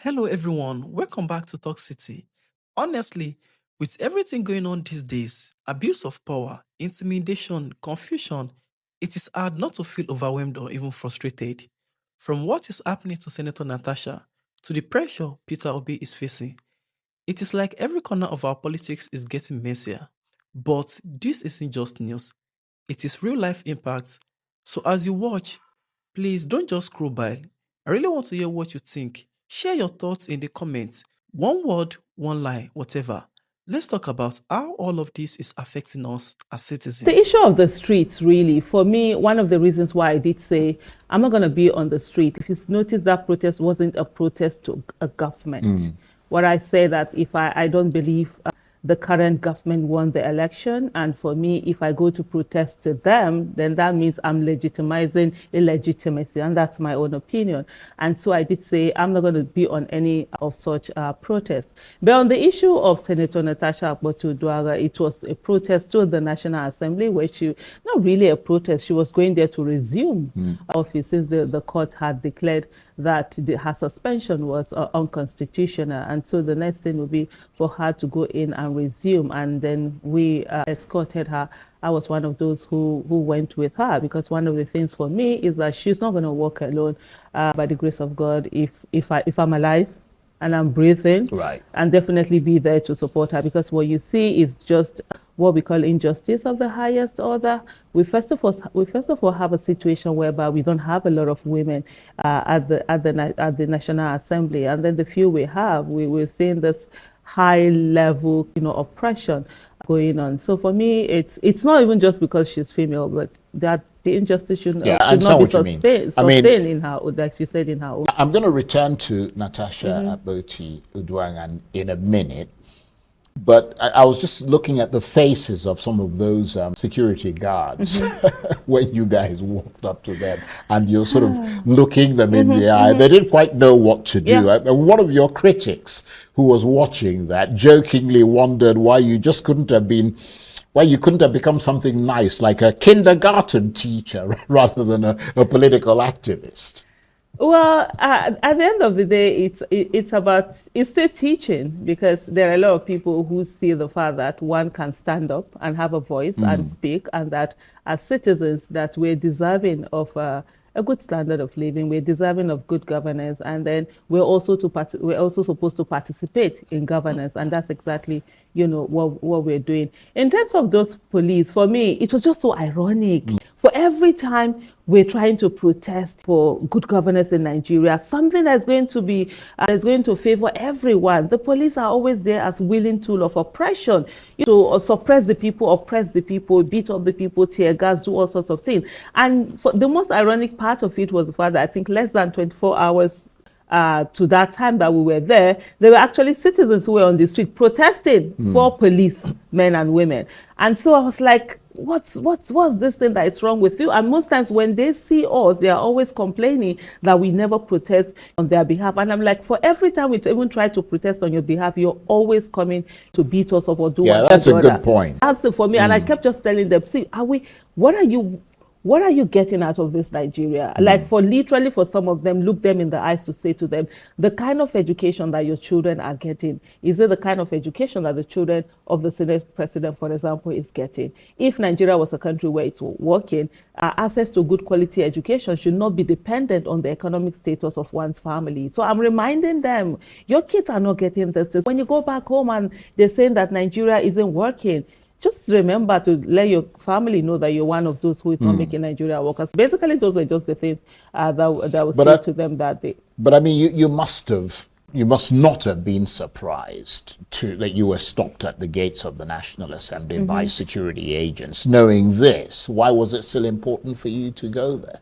Hello, everyone. Welcome back to Talk City. Honestly, with everything going on these days, abuse of power, intimidation, confusion, it is hard not to feel overwhelmed or even frustrated. From what is happening to Senator Natasha to the pressure Peter Obi is facing, it is like every corner of our politics is getting messier. But this isn't just news, it is real life impact. So as you watch, please don't just scroll by. I really want to hear what you think. Share your thoughts in the comments. One word, one lie, whatever. Let's talk about how all of this is affecting us as The citizens. issue of the streets, really, for me, one of the reasons why I did say I'm not going to be on the street. If you notice, that protest wasn't a protest to a government. What I say that if I don't believe the current government won the election, and for me, if I go to protest to them, then that means I'm legitimizing illegitimacy, and that's my own opinion. And so I did say I'm not going to be on any of such protests. But on the issue of Senator Natasha Akpabio, it was a protest to the National Assembly, where she, not really a protest, she was going there to resume office since the court had declared that her suspension was unconstitutional. And so the next thing would be for her to go in and resume. And then we escorted her. I was one of those who went with her, because one of the things for me is that she's not going to walk alone. By the grace of God, if I'm alive and I'm breathing, Right. and definitely be there to support her, because what you see is just what we call injustice of the highest order. We first of all have a situation whereby we don't have a lot of women at the National Assembly, and then the few we have, we're seeing this high level, oppression going on. So for me, it's not even just because she's female, but that the injustice should I not understand be what you mean. sustained in her, like you said, in her own. I'm going to return to Natasha Akpabio in a minute, but I was just looking at the faces of some of those security guards when you guys walked up to them, and you're sort of looking them in the eye. They didn't quite know what to do. Yeah. And one of your critics who was watching that jokingly wondered why you couldn't have become something nice, like a kindergarten teacher rather than a political activist. Well, at the end of the day, it's still teaching, because there are a lot of people who see the fact that one can stand up and have a voice and speak, and that as citizens that we're deserving of a good standard of living, we're deserving of good governance, and then we're also supposed to participate in governance, and that's exactly what we're doing. In terms of those police, for me, it was just so ironic. For every time we're trying to protest for good governance in Nigeria, something that's going to favor everyone, the police are always there as willing tool of oppression, to suppress the people, oppress the people, beat up the people, tear gas, do all sorts of things. And the most ironic part of it was the fact that I think less than 24 hours to that time that we were there were actually citizens who were on the street protesting for police men and women. And so I was like, what's this thing that is wrong with you? And most times when they see us, they are always complaining that we never protest on their behalf. And I'm like, for every time we even try to protest on your behalf, you're always coming to beat us up or do Yeah, one that's thing or a the good other. point. That's it for me. And I kept just telling them, see, what are you getting out of this Nigeria? Like, literally for some of them, look them in the eyes to say to them, the kind of education that your children are getting, is it the kind of education that the children of the Senate president, for example, is getting? If Nigeria was a country where it's working, access to good quality education should not be dependent on the economic status of one's family. So I'm reminding them, your kids are not getting this. When you go back home and they're saying that Nigeria isn't working, just remember to let your family know that you're one of those who is not making Nigeria work. Basically, those were just the things that was said to them that day. But I mean, you must not have been surprised that you were stopped at the gates of the National Assembly by security agents. Knowing this, why was it still important for you to go there?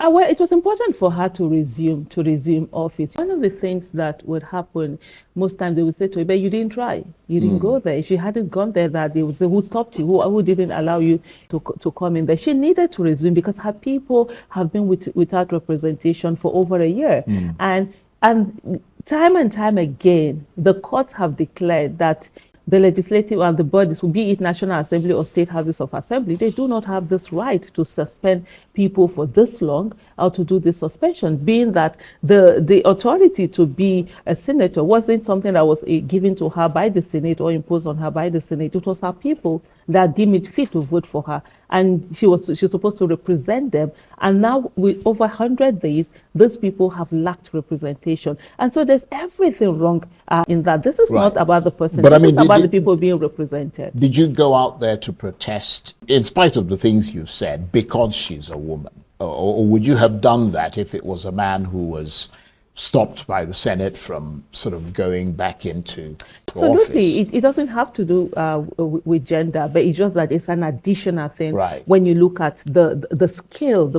Well, it was important for her to resume office. One of the things that would happen most times, they would say to her, but you didn't try, you didn't go there. If she hadn't gone there, that they would say, who stopped you, who didn't allow you to come in there? She needed to resume because her people have been without representation for over a year, and time and time again, the courts have declared that the legislative and the bodies, be it National Assembly or state houses of assembly, they do not have this right to suspend people for this long or to do this suspension, being that the authority to be a senator wasn't something that was given to her by the Senate or imposed on her by the Senate. It was her people that deemed it fit to vote for her, and she was supposed to represent them. And now, with over 100 days, these people have lacked representation, and so there's everything wrong in that. This is not about the person, but this is about the people being represented. Did you go out there to protest, in spite of the things you've said, because she's a woman? Or would you have done that if it was a man who was stopped by the Senate from sort of going back into Absolutely. office? It doesn't have to do with gender, but it's just that it's an additional thing. Right. When you look at the scale,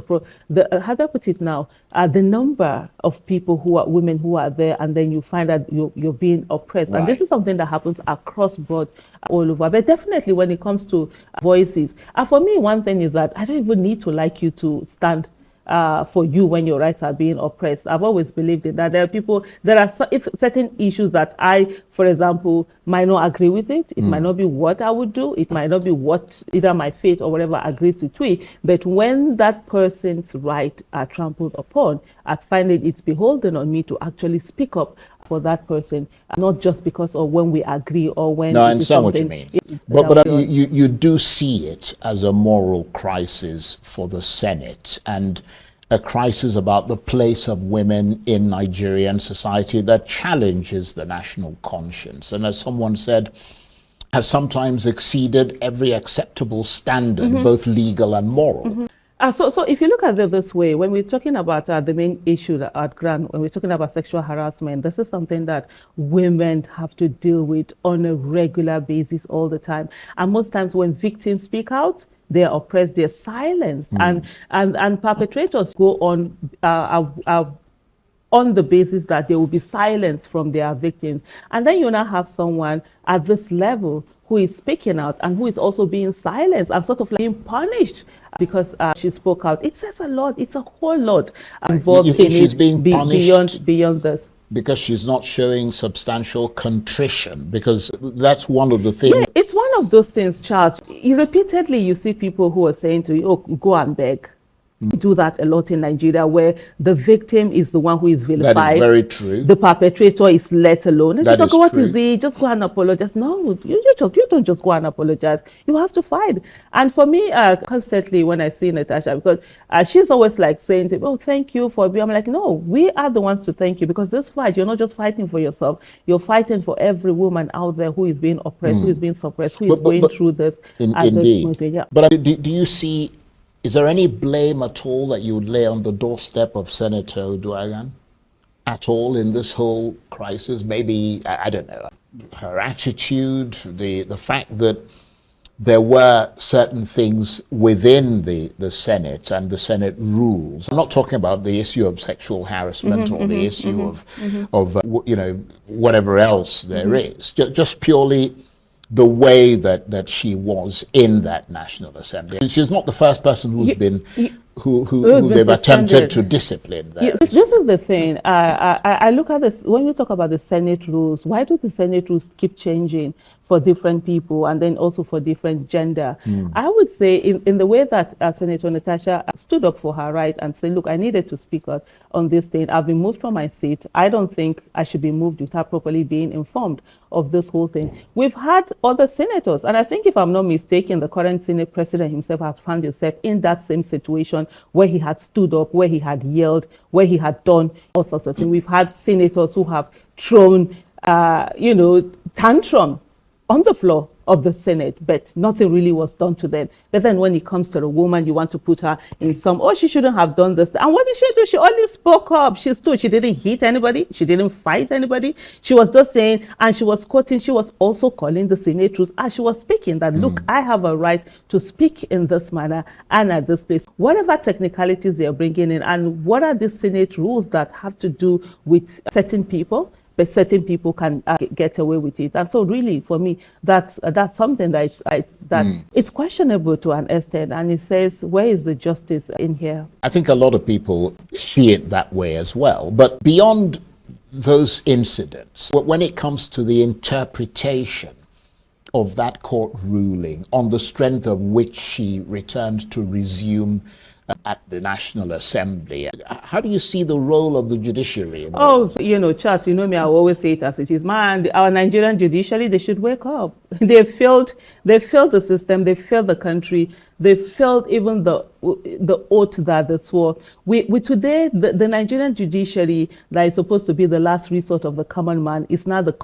how do I put it now? The number of people who are women who are there, and then you find that you're being oppressed. Right. And this is something that happens across board all over. But definitely when it comes to voices, for me, one thing is that I don't even need to like you to stand for you when your rights are being oppressed. I've always believed in that. There are certain issues that I, for example, might not agree with it. It might not be what I would do. It might not be what either my faith or whatever agrees to it. But when that person's right are trampled upon, I find it's beholden on me to actually speak up for that person, not just because of when we agree or when. No, I understand what you mean. But you do see it as a moral crisis for the Senate, and a crisis about the place of women in Nigerian society that challenges the national conscience, and as someone said, has sometimes exceeded every acceptable standard, both legal and moral. So if you look at it this way, when we're talking about the main issue at ground, when we're talking about sexual harassment, this is something that women have to deal with on a regular basis all the time. And most times when victims speak out, they're oppressed, they're silenced, and perpetrators go on the basis that they will be silenced from their victims. And then you now have someone at this level who is speaking out and who is also being silenced and sort of like being punished because she spoke out. It says a lot. It's a whole lot involved. You think she's being punished beyond this? Because she's not showing substantial contrition, because that's one of the things. Yeah, it's one of those things, Charles. Repeatedly, you see people who are saying to you, oh, go and beg. We do that a lot in Nigeria, where the victim is the one who is vilified. That is very true. The perpetrator is let alone. And that you is talk, what true. is it? Just go and apologize. No, you don't just go and apologize. You have to fight. And for me, constantly when I see Natasha, because she's always like saying to me, oh, thank you for being. I'm like, no, we are the ones to thank you, because this fight, you're not just fighting for yourself. You're fighting for every woman out there who is being oppressed, who is being suppressed, who is going through this. Indeed. Yeah. But do you see, is there any blame at all that you would lay on the doorstep of Senator Oduagan at all in this whole crisis? Maybe, I don't know, her attitude, the fact that there were certain things within the Senate and the Senate rules. I'm not talking about the issue of sexual harassment or the issue of whatever else there is. Just purely the way that she was in that National Assembly. She's not the first person who's been who they've attempted to discipline there. This is the thing. I look at this, when we talk about the Senate rules, why do the Senate rules keep changing for different people and then also for different gender? I would say in the way that Senator Natasha stood up for her right and said, look, I needed to speak out on this thing. I've been moved from my seat. I don't think I should be moved without properly being informed of this whole thing. We've had other senators, and I think if I'm not mistaken, the current Senate president himself has found himself in that same situation where he had stood up, where he had yelled, where he had done all sorts of things. We've had senators who have thrown, tantrum on the floor of the Senate, but nothing really was done to them. But then when it comes to the woman, you want to put her in she shouldn't have done this. And what did she do? She only spoke up. She stood. She didn't hit anybody. She didn't fight anybody. She was just saying, and she was quoting, she was also calling the Senate rules as she was speaking that, look, I have a right to speak in this manner and at this place. Whatever technicalities they're bringing in, and what are the Senate rules that have to do with certain people, but certain people can get away with it. And so really, for me, that's something that it's questionable to an extent. And it says, where is the justice in here? I think a lot of people see it that way as well. But beyond those incidents, when it comes to the interpretation of that court ruling, on the strength of which she returned to resume at the National Assembly. How do you see the role of the judiciary? Oh, Charles, me, I always say it as it is. Man, our Nigerian judiciary, they should wake up. They failed the system, they failed the country, they failed even the oath that they swore. We today, the Nigerian judiciary that is supposed to be the last resort of the common man is now the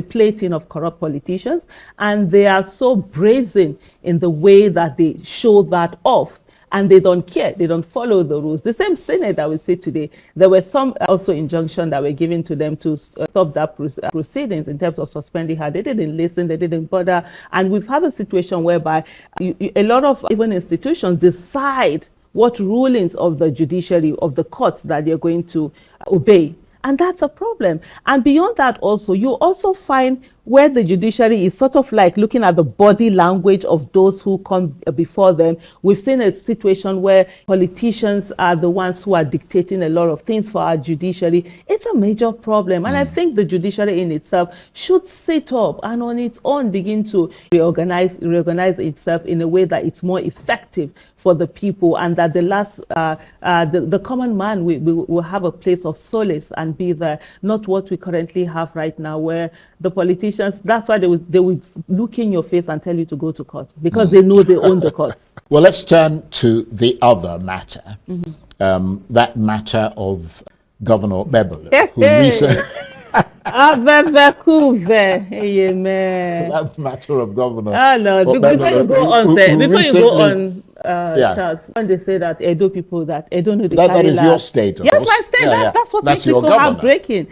plaything of corrupt politicians, and they are so brazen in the way that they show that off. And they don't care. They don't follow the rules. The same Senate that we see today, there were some also injunctions that were given to them to stop that proceedings in terms of suspending her. They didn't listen. They didn't bother. And we've had a situation whereby a lot of even institutions decide what rulings of the judiciary, of the courts that they're going to obey. And that's a problem. And beyond that also, you also find where the judiciary is sort of like looking at the body language of those who come before them. We've seen a situation where politicians are the ones who are dictating a lot of things for our judiciary. It's a major problem. And I think the judiciary in itself should sit up and on its own begin to reorganize itself in a way that it's more effective for the people, and that the common man will have a place of solace and be there, not what we currently have right now, where the politicians, that's why they would look in your face and tell you to go to court, because they know they own the courts. Well, let's turn to the other matter, that matter of Governor Bebele, who recently... That matter of Governor. Oh Lord, before you go on, Charles, when they say that Edo people, that Edo know the that is your state. Yes, my state. That's what makes it so heartbreaking.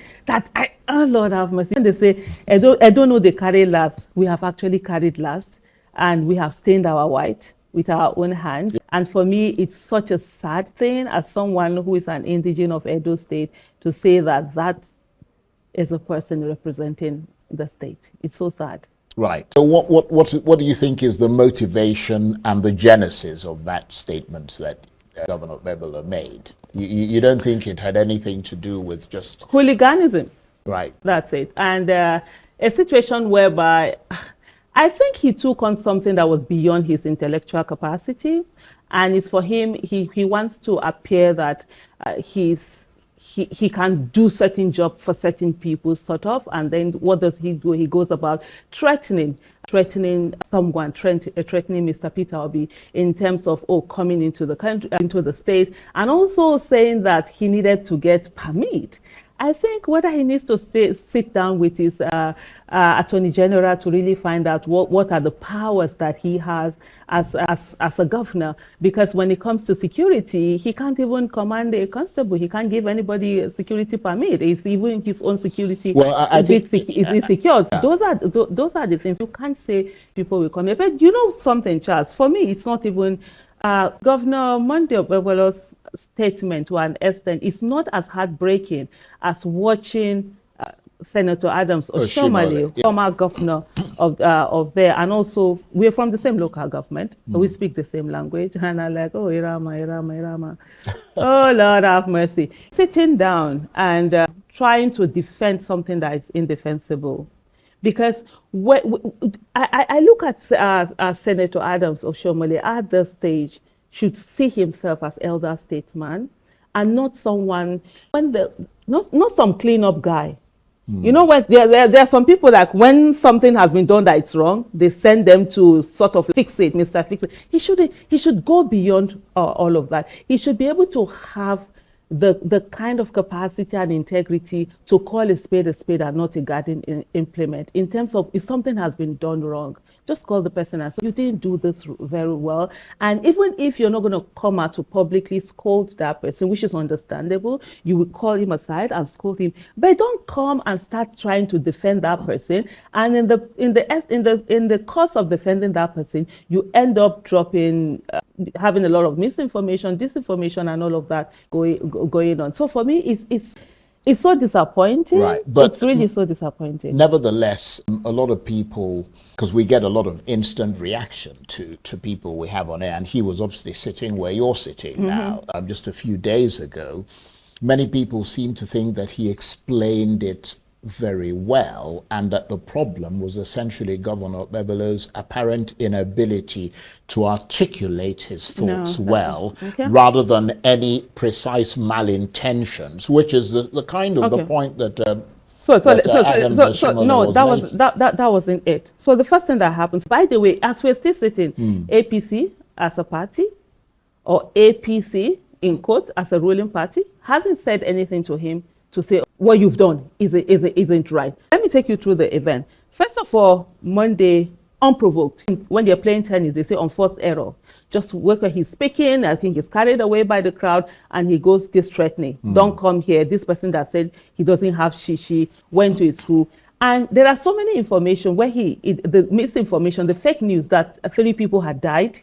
Oh Lord have mercy. When they say Edo know they carry last, we have actually carried last, and we have stained our white with our own hands. And for me, it's such a sad thing as someone who is an indigenous of Edo State to say that is a person representing the state. It's so sad. Right. So what do you think is the motivation and the genesis of that statement that Governor Bebele made? You don't think it had anything to do with just... hooliganism. Right. That's it. And a situation whereby I think he took on something that was beyond his intellectual capacity. And it's for him, he wants to appear that he can do certain job for certain people, sort of, and then what does he do? He goes about threatening someone, threatening Mr. Peter Obi in terms of coming into the country, into the state, and also saying that he needed to get permit. I think whether he needs to sit down with his Attorney General to really find out what are the powers that he has as a governor, because when it comes to security, he can't even command a constable. He can't give anybody a security permit. It's even his own security. Well, is it secured? Yeah. Those are the things. You can't say people will come here. But you know something, Charles? For me, it's not even Governor Monday Bebele's statement to an extent. It's not as heartbreaking as watching Senator Adams Oshomale, former governor of there, and also we're from the same local government. We speak the same language, and I'm like, oh, Irama. Oh, Lord have mercy. Sitting down and trying to defend something that is indefensible. Because I look at Senator Adams Oshomale at this stage should see himself as elder statesman and not someone, not some cleanup guy. You know what? There are some people like when something has been done that it's wrong, they send them to sort of fix it, Mr. Fix It. He should go beyond all of that. He should be able to have the kind of capacity and integrity to call a spade and not a garden implement. In terms of if something has been done wrong, just call the person and say, you didn't do this very well. And even if you're not going to come out to publicly scold that person, which is understandable, you will call him aside and scold him. But don't come and start trying to defend that person. And in the course of defending that person, you end up dropping, having a lot of misinformation, disinformation, and all of that going on. So for me, it's so disappointing. Right, but it's really so disappointing. Nevertheless, a lot of people, because we get a lot of instant reaction to people we have on air, and he was obviously sitting where you're sitting now, just a few days ago. Many people seem to think that he explained it very well, and that the problem was essentially Governor Bebelo's apparent inability to articulate his thoughts well, rather than any precise malintentions, which is the kind of the point that no, that wasn't it. So the first thing that happened, by the way, as we're still sitting, APC as a party, or APC in quote as a ruling party, hasn't said anything to him to say what you've done isn't right. Let me take you through the event. First of all, Monday, unprovoked. When they're playing tennis, they say unforced error. Just where he's speaking, I think he's carried away by the crowd, and he goes this threatening. Don't come here. This person that said he doesn't have shishi went to his school. And there are so many information where the misinformation, the fake news that 3 people had died,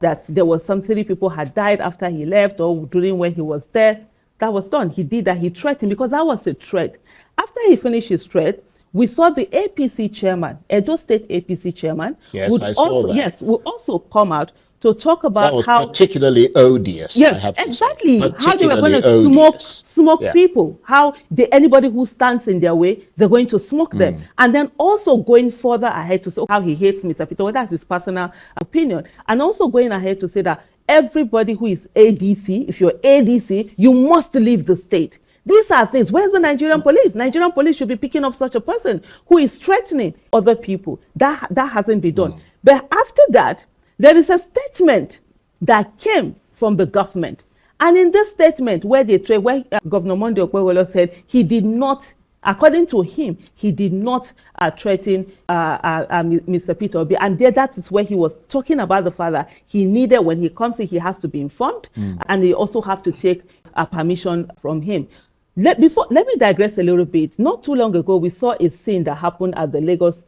that there was some 3 people had died after he left or during when he was there. That was done. He did that. He threatened because that was a threat. After he finished his threat, we saw the APC chairman, Edo State APC chairman, would also come out to talk about that was how particularly odious. Yes, exactly. How they were going to smoke people. How anybody who stands in their way, they're going to smoke them. And then also going further ahead to say how he hates Mr. Peter. Well, that's his personal opinion. And also going ahead to say that everybody who is ADC, if you're ADC, you must leave the state. These are things. Where's the Nigerian police? Nigerian police should be picking up such a person who is threatening other people. That hasn't been done. But after that, there is a statement that came from the government. And in this statement, where Governor Monday Okwewolo said he did not, according to him, he did not threaten Mr. Peter Obi. And that is where he was talking about the fact that he needed, when he comes in, he has to be informed, and he also have to take permission from him. Let me digress a little bit. Not too long ago, we saw a scene that happened at the Lagos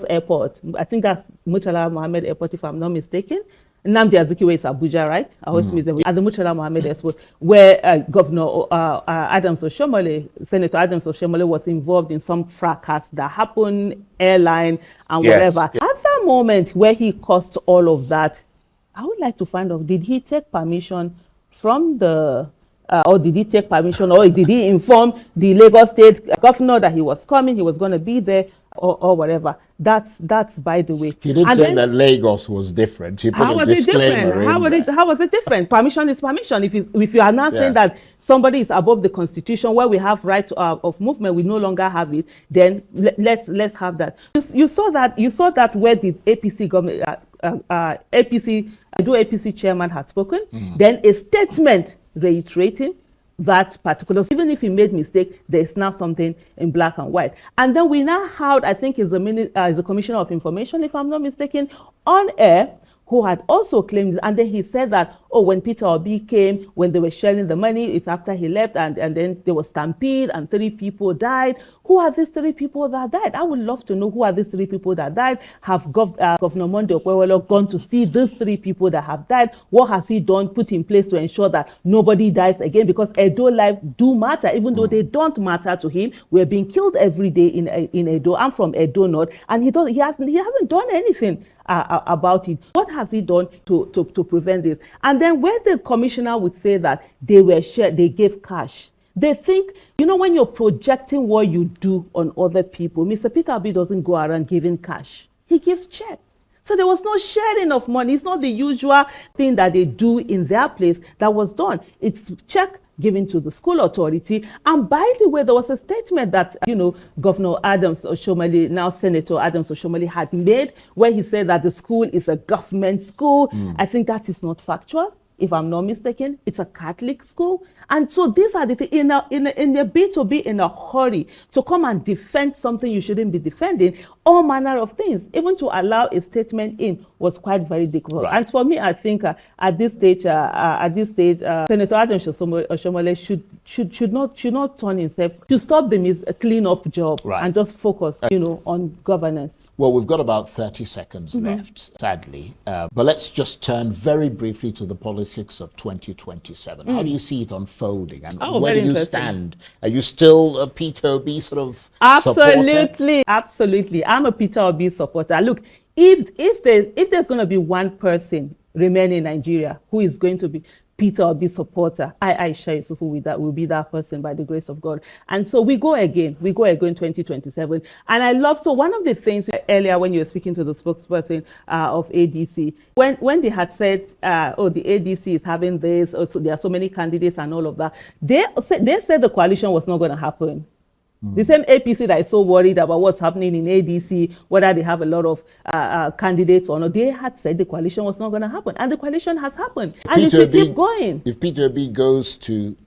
airport. I think that's Murtala Mohammed Airport, if I'm not mistaken. Nnamdi Azikiwe is Abuja, right? I always miss them. At the Murtala Mohammed Airport, where Governor Adams Oshomole, Senator Adams Oshomole, was involved in some fracas that happened, airline and whatever. Yes. At that moment where he caused all of that, I would like to find out, did he take permission from the or did he take permission, or did he inform the Lagos State governor that he was coming, he was going to be there, or whatever? That's by the way. He didn't say that Lagos was different. He put a disclaimer in there. How was it different? Permission is permission. If you are not saying that somebody is above the Constitution, where we have right of movement, we no longer have it, then let's have that. You saw that where the APC government, APC chairman had spoken, then a statement reiterating that particular, even if he made mistake, there's now something in black and white. And then we now had, I think is the Commissioner of Information, if I'm not mistaken, on air, who had also claimed, and then he said that, when Peter Obi came, when they were sharing the money, it's after he left, and then there was stampede and 3 people died. Who are these 3 people that died? I would love to know who are these 3 people that died. Have Governor Monday Okwewolo gone to see these 3 people that have died? What has he done, put in place to ensure that nobody dies again? Because Edo lives do matter, even though they don't matter to him. We're being killed every day in Edo. I'm from Edo North, and he hasn't done anything about it. What has he done to prevent this? And then where the commissioner would say that they gave cash. They think, when you're projecting what you do on other people, Mr. Peter Obi doesn't go around giving cash. He gives check. So there was no sharing of money. It's not the usual thing that they do in their place that was done. It's check given to the school authority. And by the way, there was a statement that, Governor Adams Oshomole, now Senator Adams Oshomole, had made where he said that the school is a government school. I think that is not factual. If I'm not mistaken, it's a Catholic school. And so these are the things, in a bid to be in a hurry to come and defend something you shouldn't be defending, all manner of things, even to allow a statement in was quite very difficult. Right. And for me, I think at this stage, Senator Adams Oshomole should not turn himself, to stop the clean-up job and just focus, on governance. Well, we've got about 30 seconds left, sadly. But let's just turn very briefly to the politics of 2027. How do you see it unfolding, and where do you stand? Are you still a Peter Obi sort of supporter? Absolutely. I'm a Peter Obi supporter. Look, if there's going to be one person remaining in Nigeria who is going to be, Peter Obi supporter, Aisha Yesufu, will be that person by the grace of God. And so we go again 2027. And I love, so one of the things earlier when you were speaking to the spokesperson of ADC, when they had said, oh, the ADC is having this, so there are so many candidates and all of that, they said the coalition was not going to happen. The same APC that is so worried about what's happening in ADC, whether they have a lot of candidates or not, they had said the coalition was not going to happen. And the coalition has happened. And it will keep going. If Peter Obi goes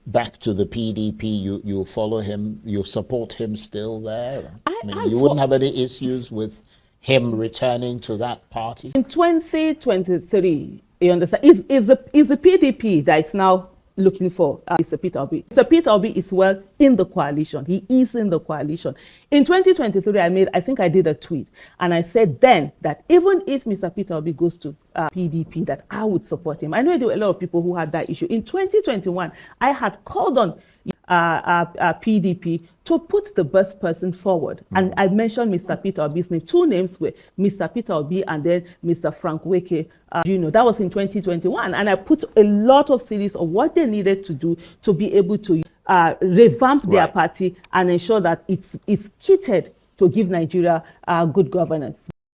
back to the PDP, you'll follow him, you'll support him still there? I mean, you wouldn't have any issues with him returning to that party? In 2023, you understand, is the PDP that is now looking for Mr. Peter Obi. Mr. Peter Obi is well in the coalition. He is in the coalition. In 2023, I think I did a tweet, and I said then that even if Mr. Peter Obi goes to PDP, that I would support him. I know there were a lot of people who had that issue. In 2021, I had called on PDP to put the best person forward. And I mentioned Mr. Peter Obi's name. Two names were Mr. Peter Obi and then Mr. Frank Weke. That was in 2021. And I put a lot of series of what they needed to do to be able to revamp their party and ensure that it's kitted to give Nigeria good governance.